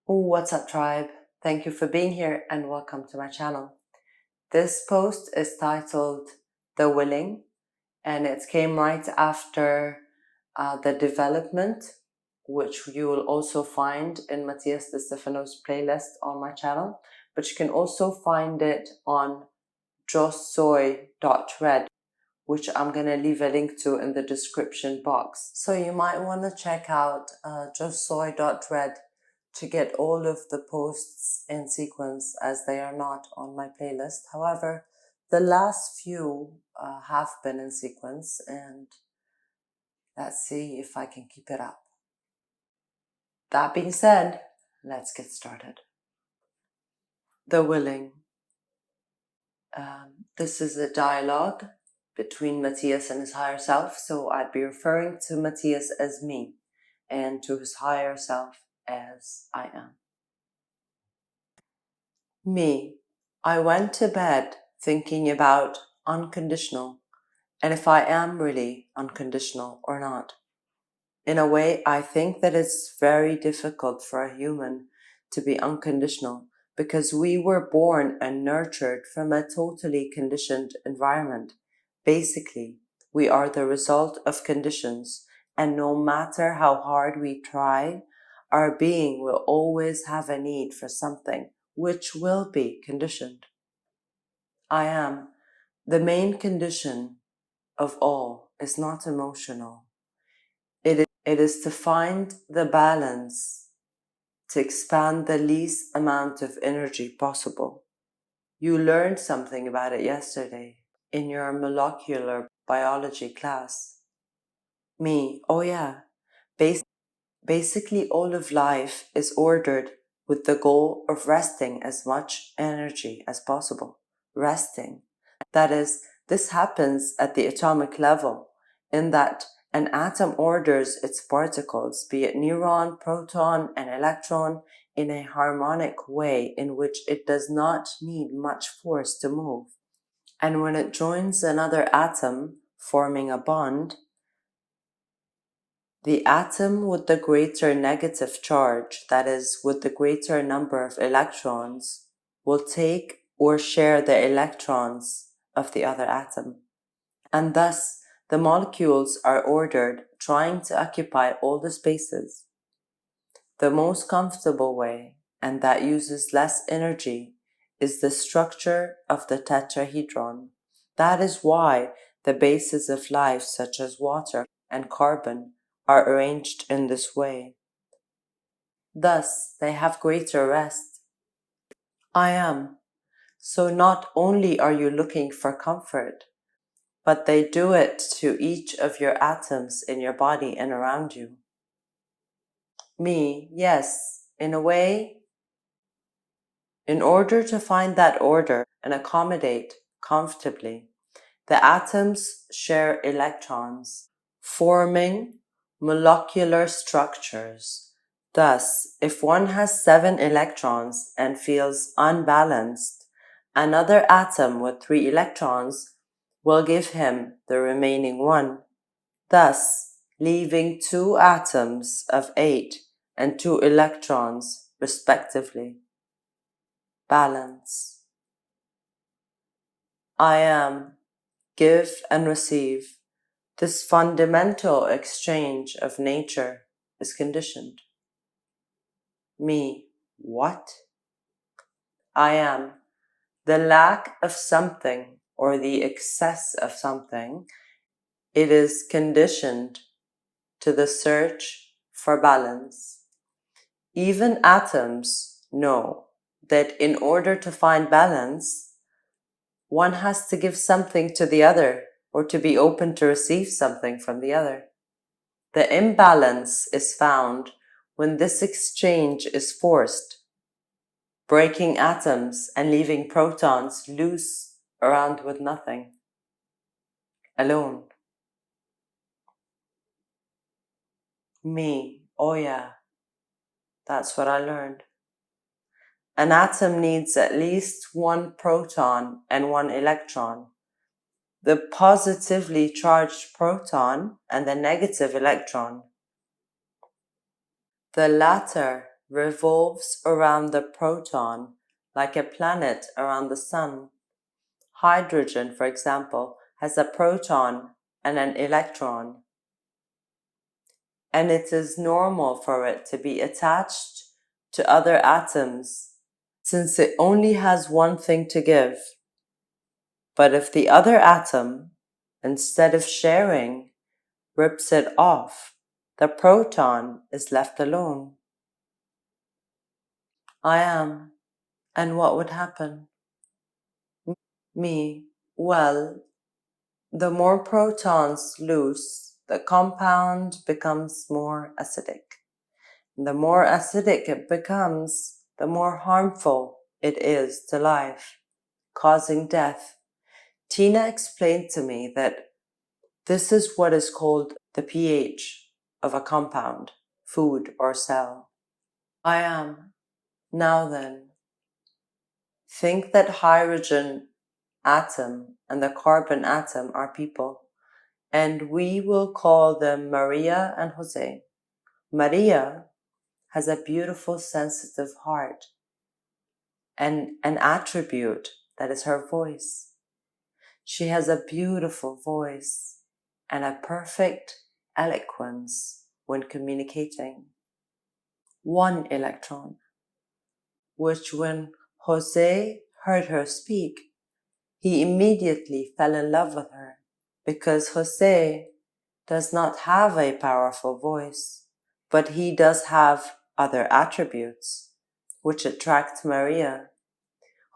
What's up, tribe? Thank you for being here and welcome to my channel. This post is titled The Willing, and it came right after the development, which you will also find in Matias de Stefano's playlist on my channel, but you can also find it on yosoy.red, which I'm going to leave a link to in the description box. So you might want to check out yosoy.red to get all of the posts in sequence, as they are not on my playlist. However, the last few have been in sequence, and let's see if I can keep it up. That being said, let's get started. The Willing. This is a dialogue between Matias and his higher self, so I'd be referring to Matias as me and to his higher self as I am. Me. I went to bed thinking about unconditional and if I am really unconditional or not. In a way, I think that it's very difficult for a human to be unconditional because we were born and nurtured from a totally conditioned environment. Basically, we are the result of conditions, and no matter how hard we try, our being will always have a need for something which will be conditioned. I am. The main condition of all is not emotional. It is to find the balance, to expand the least amount of energy possible. You learned something about it yesterday in your molecular biology class. Me, oh yeah. Basically, all of life is ordered with the goal of resting as much energy as possible. Resting. That is, this happens at the atomic level, in that an atom orders its particles, be it neuron, proton, and electron, in a harmonic way in which it does not need much force to move. And when it joins another atom, forming a bond, the atom with the greater negative charge, that is, with the greater number of electrons, will take or share the electrons of the other atom. And thus, the molecules are ordered, trying to occupy all the spaces. The most comfortable way, and that uses less energy, is the structure of the tetrahedron. That is why the bases of life, such as water and carbon, are arranged in this way. Thus, they have greater rest. I am. So not only are you looking for comfort, but they do it to each of your atoms in your body and around you. Me, yes, in a way, in order to find that order and accommodate comfortably, the atoms share electrons, forming molecular structures. Thus, if one has 7 electrons and feels unbalanced, another atom with 3 electrons will give him the remaining 1, thus leaving 2 atoms of 8 and 2 electrons respectively. Balance. I am. Give and receive. This fundamental exchange of nature is conditioned. Me. What? I am. The lack of something or the excess of something, it is conditioned to the search for balance. Even atoms know that in order to find balance, one has to give something to the other or to be open to receive something from the other. The imbalance is found when this exchange is forced, breaking atoms and leaving protons loose around with nothing, alone. Me, oh yeah, that's what I learned. An atom needs at least 1 proton and 1 electron. The positively charged proton and the negative electron. The latter revolves around the proton like a planet around the sun. Hydrogen, for example, has a proton and an electron, and it is normal for it to be attached to other atoms since it only has one thing to give. But if the other atom, instead of sharing, rips it off, the proton is left alone. I am. And what would happen? Me. Well, the more protons loose, the compound becomes more acidic. The more acidic it becomes, the more harmful it is to life, causing death. Tina explained to me that this is what is called the pH of a compound, food, or cell. I am. Now then, think that hydrogen atom and the carbon atom are people, and we will call them Maria and Jose. Maria has a beautiful, sensitive heart and an attribute that is her voice. She has a beautiful voice and a perfect eloquence when communicating. One electron, which when Jose heard her speak, he immediately fell in love with her because Jose does not have a powerful voice, but he does have other attributes which attract Maria.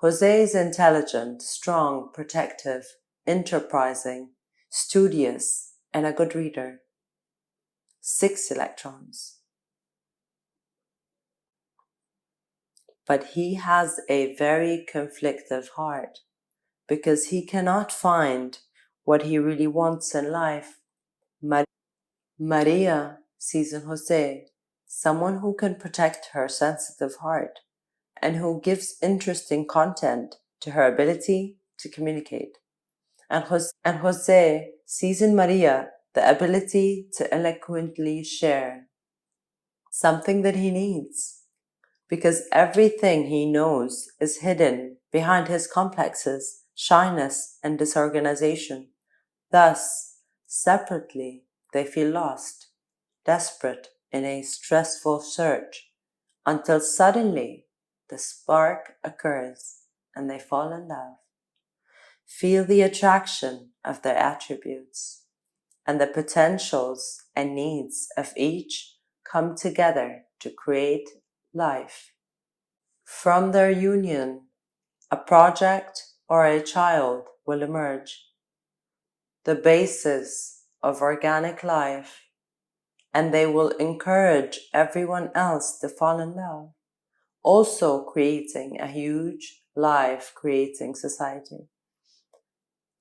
Jose is intelligent, strong, protective, enterprising, studious, and a good reader. 6 electrons. But he has a very conflictive heart because he cannot find what he really wants in life. Maria sees in Jose someone who can protect her sensitive heart and who gives interesting content to her ability to communicate. And Jose sees in Maria the ability to eloquently share, something that he needs, because everything he knows is hidden behind his complexes, shyness, and disorganization. Thus, separately, they feel lost, desperate in a stressful search, until suddenly the spark occurs and they fall in love. Feel the attraction of their attributes, and the potentials and needs of each come together to create life. From their union, a project or a child will emerge, the basis of organic life, and they will encourage everyone else to fall in love, also creating a huge life-creating society.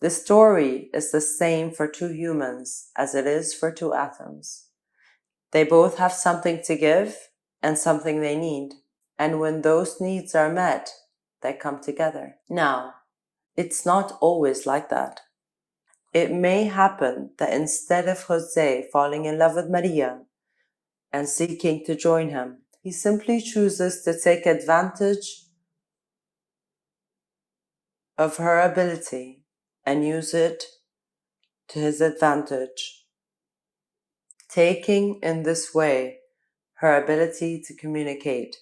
The story is the same for 2 humans as it is for 2 atoms. They both have something to give and something they need, and when those needs are met, they come together. Now, it's not always like that. It may happen that instead of Jose falling in love with Maria and seeking to join him, he simply chooses to take advantage of her ability and use it to his advantage, taking in this way her ability to communicate,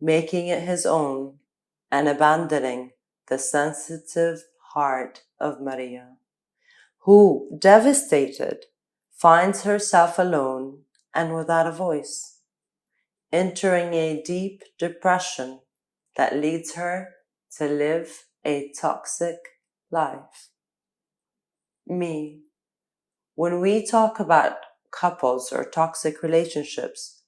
making it his own, and abandoning the sensitive heart of Maria, who, devastated, finds herself alone and without a voice, entering a deep depression that leads her to live a toxic life. Me. When we talk about couples or toxic relationships,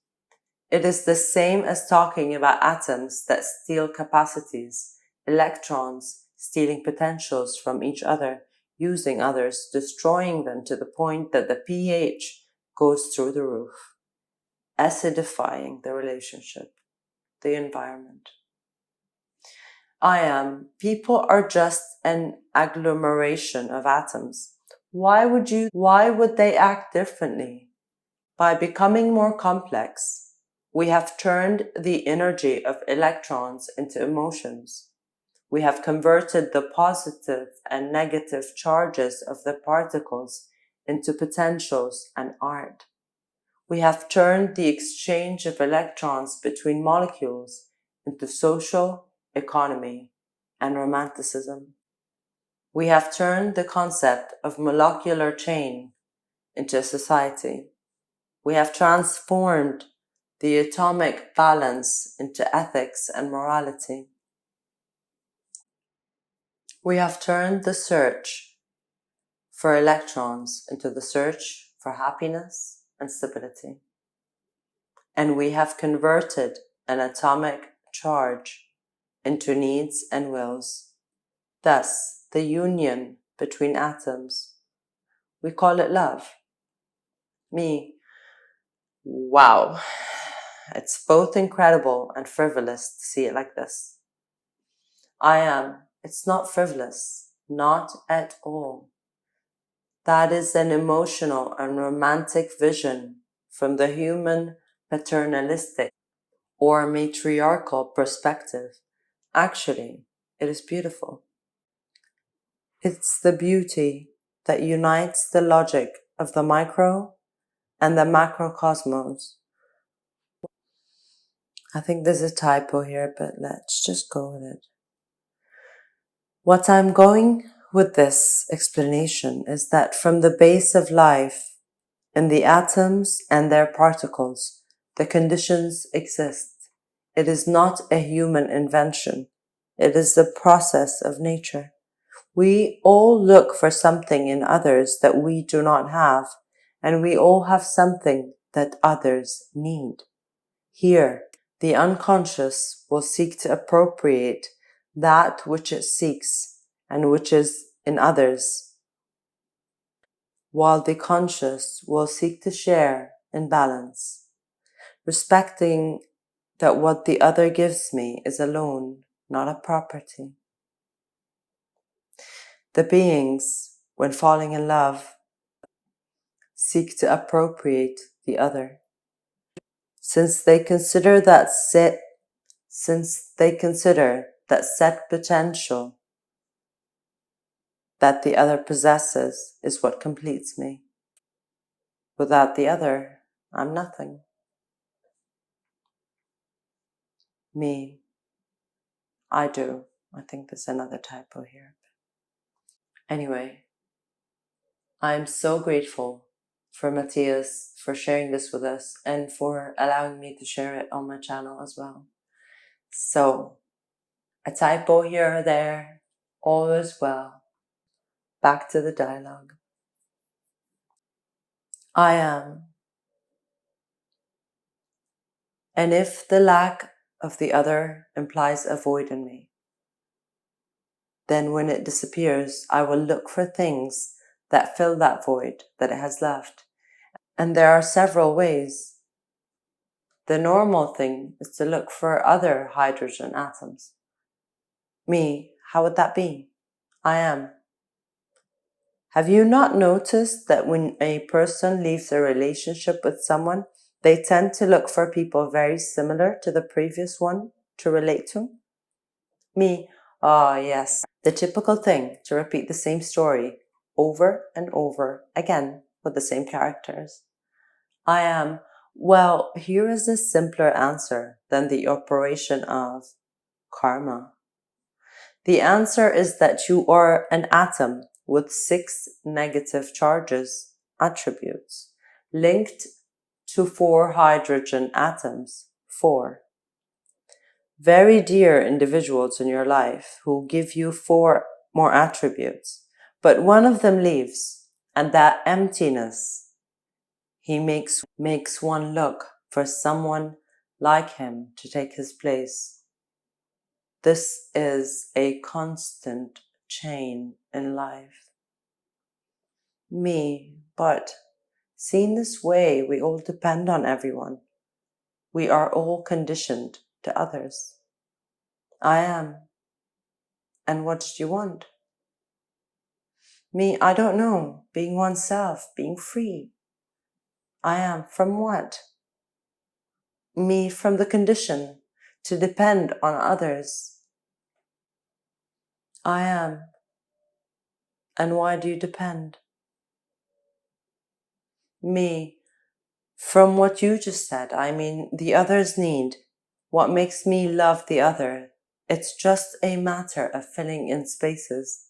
it is the same as talking about atoms that steal capacities, electrons stealing potentials from each other, using others, destroying them to the point that the pH goes through the roof, acidifying the relationship, the environment. People are just an agglomeration of atoms. Why would they act differently? By becoming more complex, We have turned the energy of electrons into emotions. We have converted the positive and negative charges of the particles into potentials and art. We have turned the exchange of electrons between molecules into social economy and romanticism. We have turned the concept of molecular chain into society. We have transformed the atomic balance into ethics and morality. We have turned the search for electrons into the search for happiness and stability. And we have converted an atomic charge into needs and wills. Thus, the union between atoms. We call it love. Me. Wow. It's both incredible and frivolous to see it like this. I am. It's not frivolous. Not at all. That is an emotional and romantic vision from the human paternalistic or matriarchal perspective. Actually, it is beautiful. It's the beauty that unites the logic of the micro and the macrocosmos. I think there's a typo here, but let's just go with it. What I'm going with this explanation is that from the base of life, in the atoms and their particles, the conditions exist. It is not a human invention. It is the process of nature. We all look for something in others that we do not have, and we all have something that others need. Here, the unconscious will seek to appropriate that which it seeks and which is in others, while the conscious will seek to share in balance, respecting that what the other gives me is alone, not a property. The beings, when falling in love, seek to appropriate the other, since they consider that set potential that the other possesses is what completes me. Without the other, I'm nothing. Me. I do. I think there's another typo here. Anyway, I'm so grateful for Matias for sharing this with us and for allowing me to share it on my channel as well. So, a typo here or there, all is well. Back to the dialogue. I am. And if the lack of the other implies a void in me, then when it disappears, I will look for things that fill that void that it has left. And there are several ways. The normal thing is to look for other hydrogen atoms. Me, how would that be? I am. Have you not noticed that when a person leaves a relationship with someone, they tend to look for people very similar to the previous one to relate to? Me, yes, the typical thing to repeat the same story over and over again with the same characters. I am. Well, here is a simpler answer than the operation of karma. The answer is that you are an atom with 6 negative charges, attributes, linked to 4 hydrogen atoms, 4. Very dear individuals in your life who give you 4 more attributes, but one of them leaves, and that emptiness, he makes one look for someone like him to take his place. This is a constant chain in life. Me, but seen this way, we all depend on everyone. We are all conditioned to others. I am. And what did you want? Me, I don't know. Being oneself, being free. I am. From what? me from the condition to depend on others. I am. And why do you depend? Me. From what you just said, I mean, the other's need. What makes me love the other? It's just a matter of filling in spaces.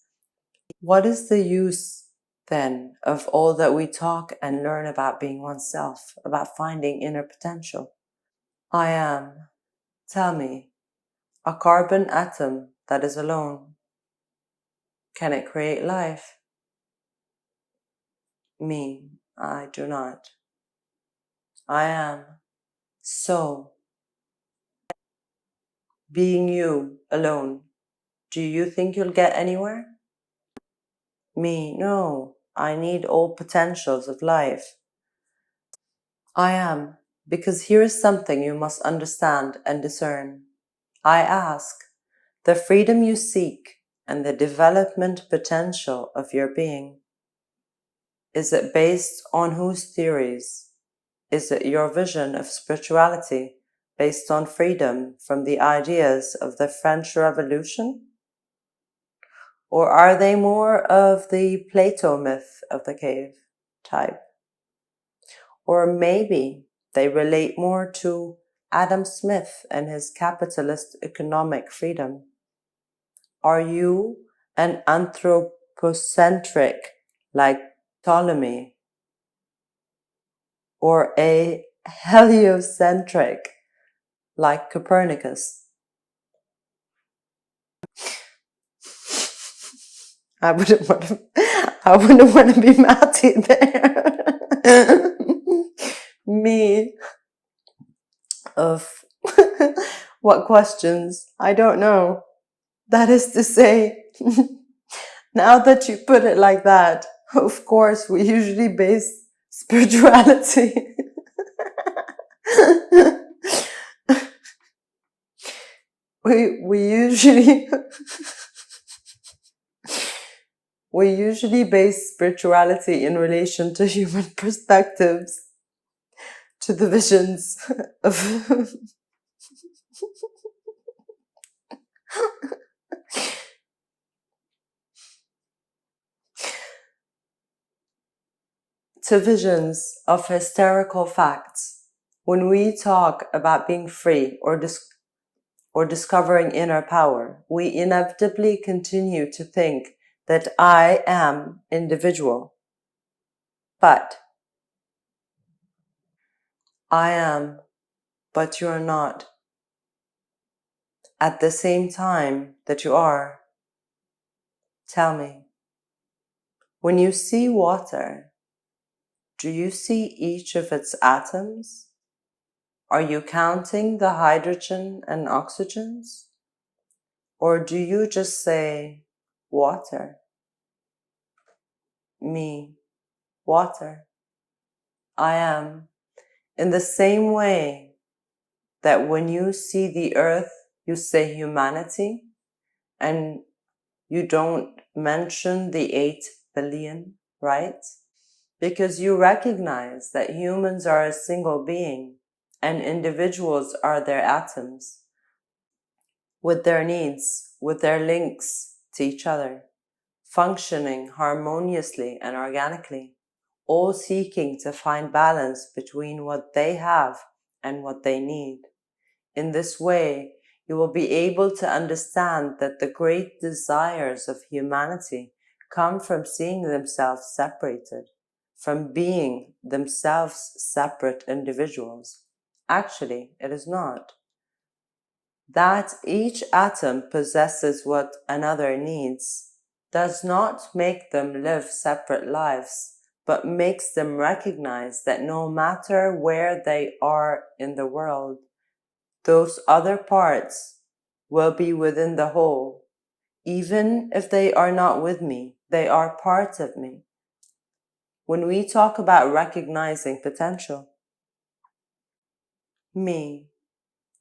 What is the use, then, of all that we talk and learn about being oneself, about finding inner potential? I am. Tell me, a carbon atom that is alone, can it create life? Me, I do not. I am. So, being you alone, do you think you'll get anywhere? Me, no. I need all potentials of life. I am, because here is something you must understand and discern. I ask, the freedom you seek and the development potential of your being, is it based on whose theories? Is it your vision of spirituality based on freedom from the ideas of the French Revolution? Or are they more of the Plato myth of the cave type? Or maybe they relate more to Adam Smith and his capitalist economic freedom. Are you an anthropocentric like Ptolemy, or a heliocentric like Copernicus? I wouldn't want to be Matty there. Me. Of what questions? I don't know. That is to say, now that you put it like that, of course, we usually base spirituality. we usually we usually base spirituality in relation to human perspectives, to the visions of to visions of hysterical facts. When we talk about being free or discovering inner power, we inevitably continue to think that I am individual. But I am, but you are not. At the same time that you are. Tell me, when you see water, do you see each of its atoms? Are you counting the hydrogen and oxygens? Or do you just say, water? Me, water. I am. In the same way that when you see the earth, you say humanity, and you don't mention the 8 billion, right? Because you recognize that humans are a single being and individuals are their atoms, with their needs, with their links to each other, functioning harmoniously and organically, all seeking to find balance between what they have and what they need. In this way, you will be able to understand that the great desires of humanity come from seeing themselves separated, from being themselves separate individuals. Actually, it is not. That each atom possesses what another needs does not make them live separate lives, but makes them recognize that no matter where they are in the world, those other parts will be within the whole. Even if they are not with me, they are part of me. When we talk about recognizing potential, me,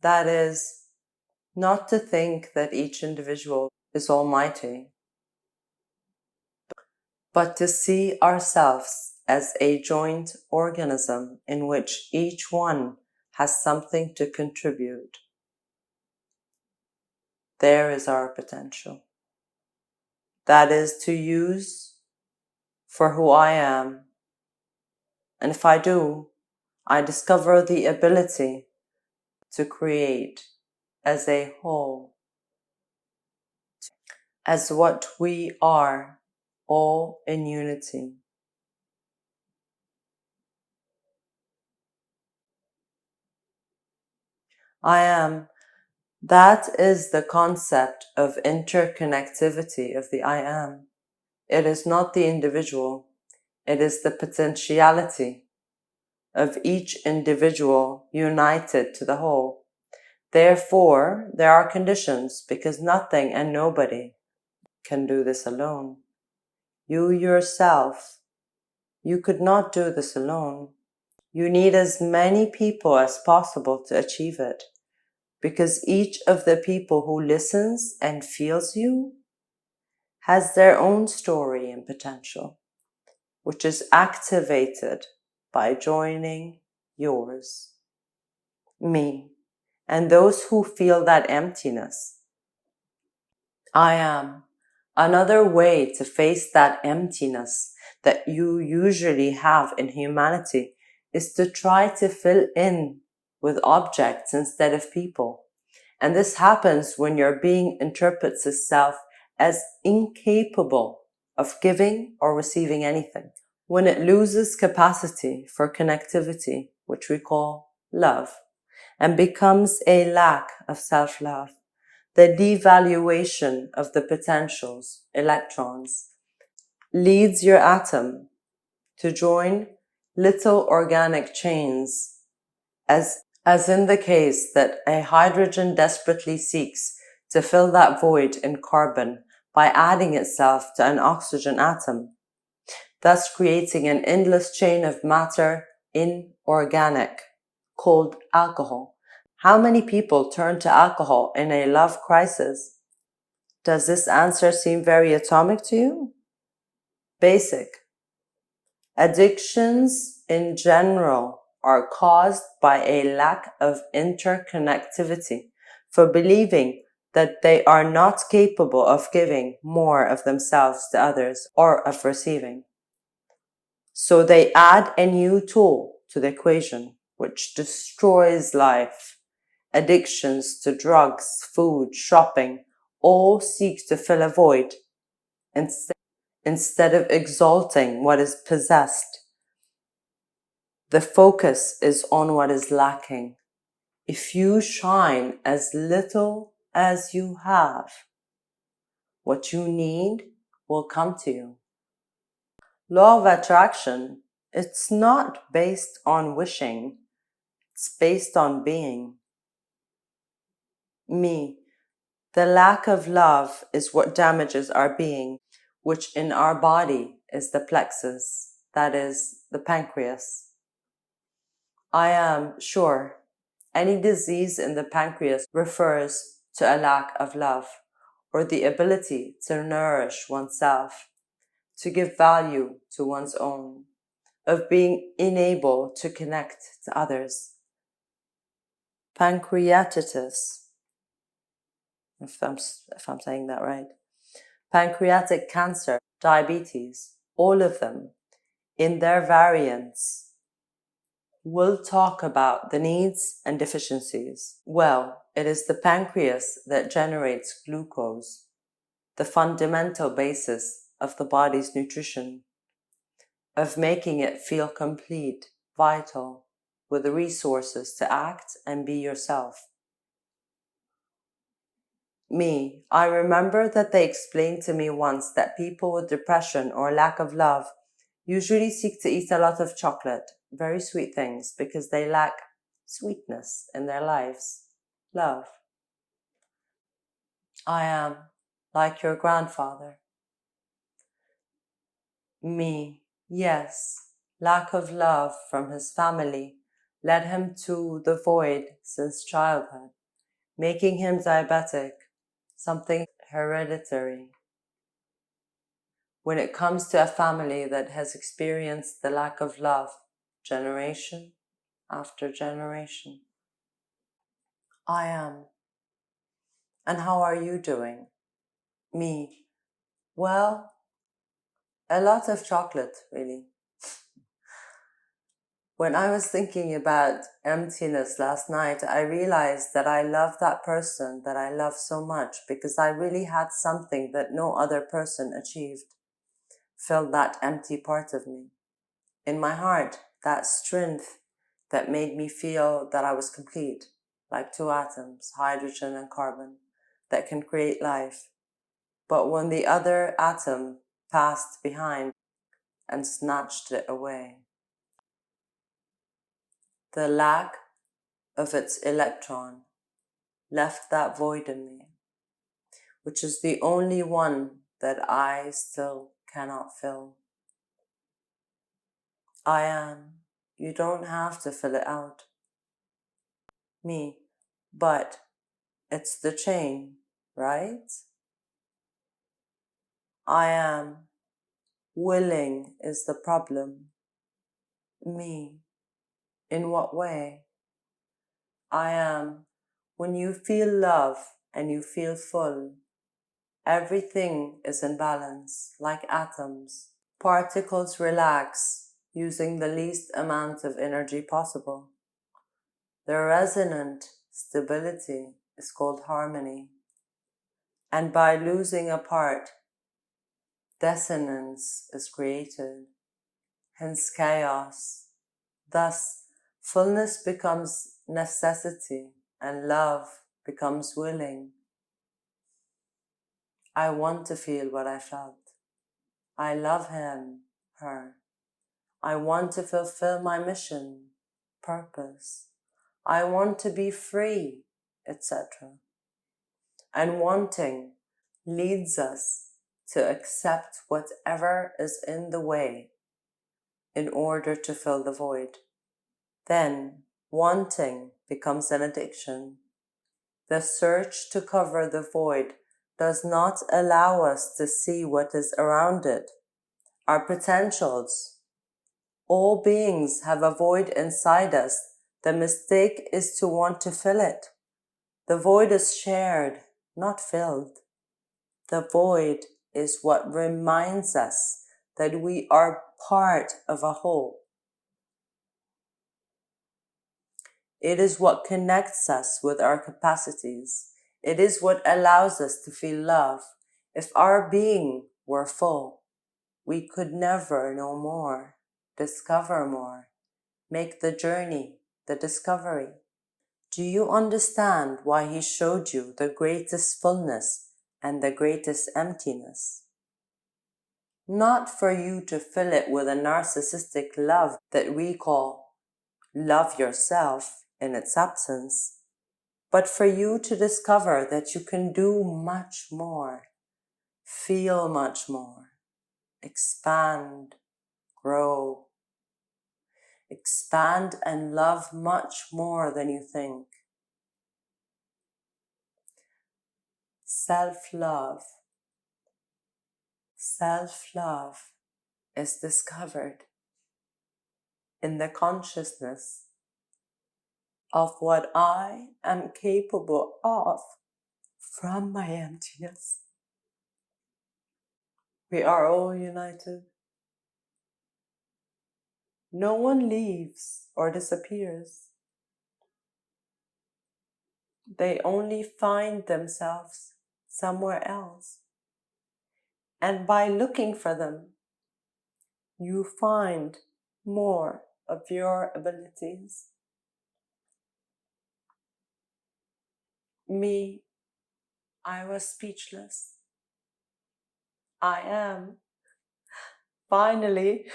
that is, not to think that each individual is almighty, but to see ourselves as a joint organism in which each one has something to contribute. There is our potential. That is to use for who I am. And if I do, I discover the ability to create as a whole, as what we are, all in unity. I am. That is the concept of interconnectivity of the I am. It is not the individual. It is the potentiality of each individual united to the whole. Therefore, there are conditions because nothing and nobody can do this alone. You yourself, you could not do this alone. You need as many people as possible to achieve it, because each of the people who listens and feels you has their own story and potential, which is activated by joining yours, me, and those who feel that emptiness. I am. Another way to face that emptiness that you usually have in humanity is to try to fill in with objects instead of people. And this happens when your being interprets itself as incapable of giving or receiving anything. When it loses capacity for connectivity, which we call love, and becomes a lack of self-love. The devaluation of the potentials, electrons, leads your atom to join little organic chains, as in the case that a hydrogen desperately seeks to fill that void in carbon by adding itself to an oxygen atom, thus creating an endless chain of matter inorganic, called alcohol. How many people turn to alcohol in a love crisis? Does this answer seem very atomic to you? Basic. Addictions in general are caused by a lack of interconnectivity, for believing that they are not capable of giving more of themselves to others or of receiving. So they add a new tool to the equation, which destroys life. Addictions to drugs, food, shopping, all seek to fill a void instead of exalting what is possessed. The focus is on what is lacking. If you shine as little as you have, what you need will come to you. Law of attraction, it's not based on wishing, it's based on being. Me. The lack of love is what damages our being, which in our body is the plexus, that is, the pancreas. I am sure any disease in the pancreas refers to a lack of love, or the ability to nourish oneself, to give value to one's own, of being unable to connect to others. Pancreatitis, if I'm saying that right. Pancreatic cancer, diabetes, all of them, in their variants, will talk about the needs and deficiencies. Well, it is the pancreas that generates glucose, the fundamental basis of the body's nutrition, of making it feel complete, vital, with the resources to act and be yourself. Me, I remember that they explained to me once that people with depression or lack of love usually seek to eat a lot of chocolate, very sweet things, because they lack sweetness in their lives. Love. I am like your grandfather. Me, yes, lack of love from his family led him to the void since childhood, making him diabetic, something hereditary. When it comes to a family that has experienced the lack of love, generation after generation. I am. And how are you doing? Me. Well, a lot of chocolate, really. When I was thinking about emptiness last night, I realized that I love that person that I love so much because I really had something that no other person achieved. Filled that empty part of me. In my heart, that strength that made me feel that I was complete, like two atoms, hydrogen and carbon, that can create life. But when the other atom passed behind and snatched it away, the lack of its electron left that void in me, which is the only one that I still cannot fill. I am. You don't have to fill it out. Me. But it's the chain, right? I am. Willing is the problem. Me. In what way? I am. When you feel love and you feel full, everything is in balance, like atoms. Particles relax, using the least amount of energy possible. The resonant stability is called harmony. And by losing a part, dissonance is created, hence chaos. Thus, fullness becomes necessity and love becomes willing. I want to feel what I felt. I love him, her. I want to fulfill my mission, purpose. I want to be free, etc. And wanting leads us to accept whatever is in the way in order to fill the void. Then wanting becomes an addiction. The search to cover the void does not allow us to see what is around it, our potentials. All beings have a void inside us. The mistake is to want to fill it. The void is shared, not filled. The void is what reminds us that we are part of a whole. It is what connects us with our capacities. It is what allows us to feel love. If our being were full, we could never know more, discover more, make the journey, the discovery. Do you understand why he showed you the greatest fullness and the greatest emptiness? Not for you to fill it with a narcissistic love that we call love yourself in its absence, but for you to discover that you can do much more, feel much more, expand, grow, expand and love much more than you think. Self-love. Self-love is discovered in the consciousness of what I am capable of from my emptiness. We are all united. No one leaves or disappears. They only find themselves somewhere else. And by looking for them, you find more of your abilities. Me, I was speechless. I am. Finally,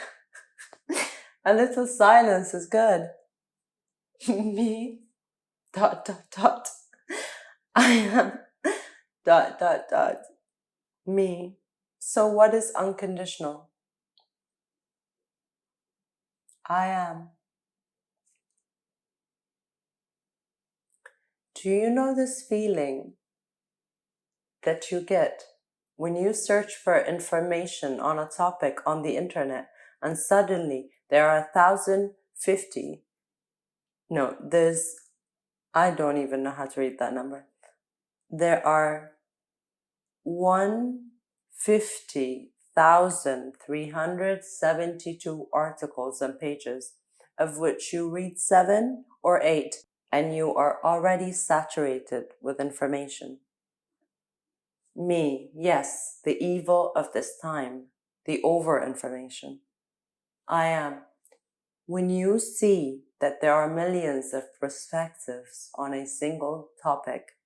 a little silence is good. Me, ... I am ... Me. So what is unconditional? I am. Do you know this feeling that you get when you search for information on a topic on the internet and suddenly there are 1,050 No, I don't even know how to read that number. There are 150,372 articles and pages, of which you read 7 or 8, and you are already saturated with information. Me, yes, the evil of this time, the over-information. I am. When you see that there are millions of perspectives on a single topic,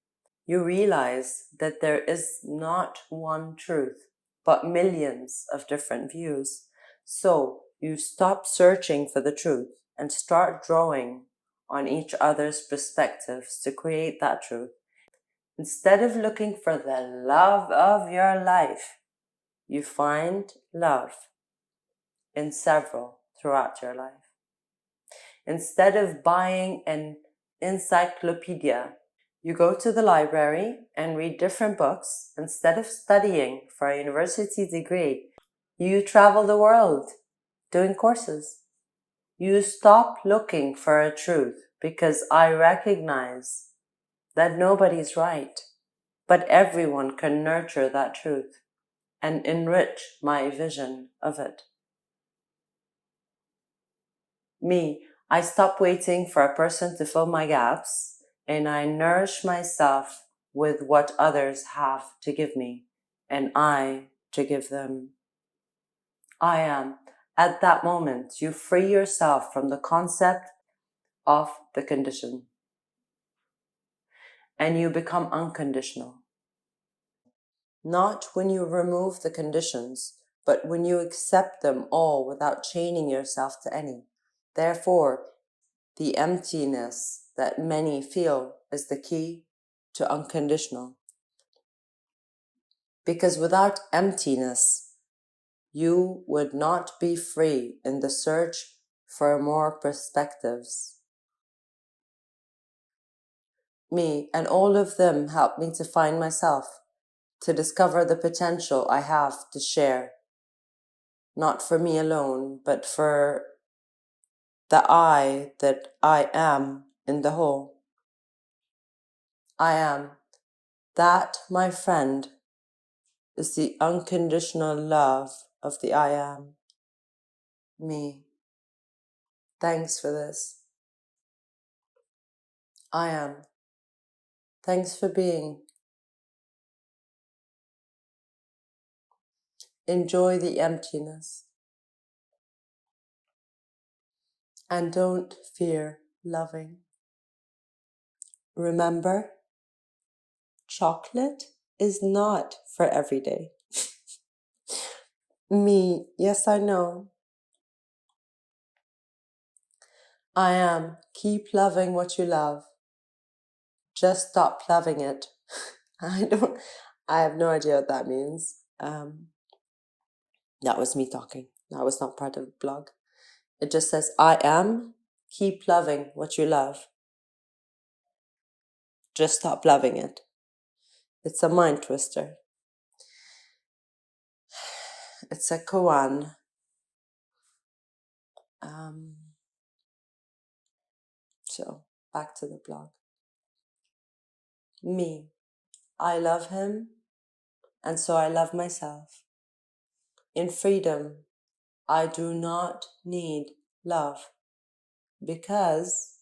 you realize that there is not one truth, but millions of different views. So you stop searching for the truth and start drawing on each other's perspectives to create that truth. Instead of looking for the love of your life, you find love in several throughout your life. Instead of buying an encyclopedia, you go to the library and read different books. Instead of studying for a university degree, you travel the world doing courses. You stop looking for a truth because I recognize that nobody's right, but everyone can nurture that truth and enrich my vision of it. Me, I stop waiting for a person to fill my gaps, and I nourish myself with what others have to give me, and I to give them. I am. At that moment, you free yourself from the concept of the condition, and you become unconditional. Not when you remove the conditions, but when you accept them all without chaining yourself to any. Therefore, the emptiness that many feel is the key to unconditional. Because without emptiness, you would not be free in the search for more perspectives. Me and all of them help me to find myself, to discover the potential I have to share, not for me alone, but for the I that I am in the whole. I am. That, my friend, is the unconditional love of the I am. Me. Thanks for this. I am. Thanks for being. Enjoy the emptiness. And don't fear loving. Remember, chocolate is not for every day. Me, yes, I know. I am. Keep loving what you love. Just stop loving it. I have no idea what that means. That was me talking. That was not part of the blog. It just says, I am. Keep loving what you love. Just stop loving it. It's a mind twister. It's a koan. So, back to the blog. Me. I love him, and so I love myself. In freedom, I do not need love, because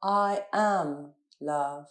I am love.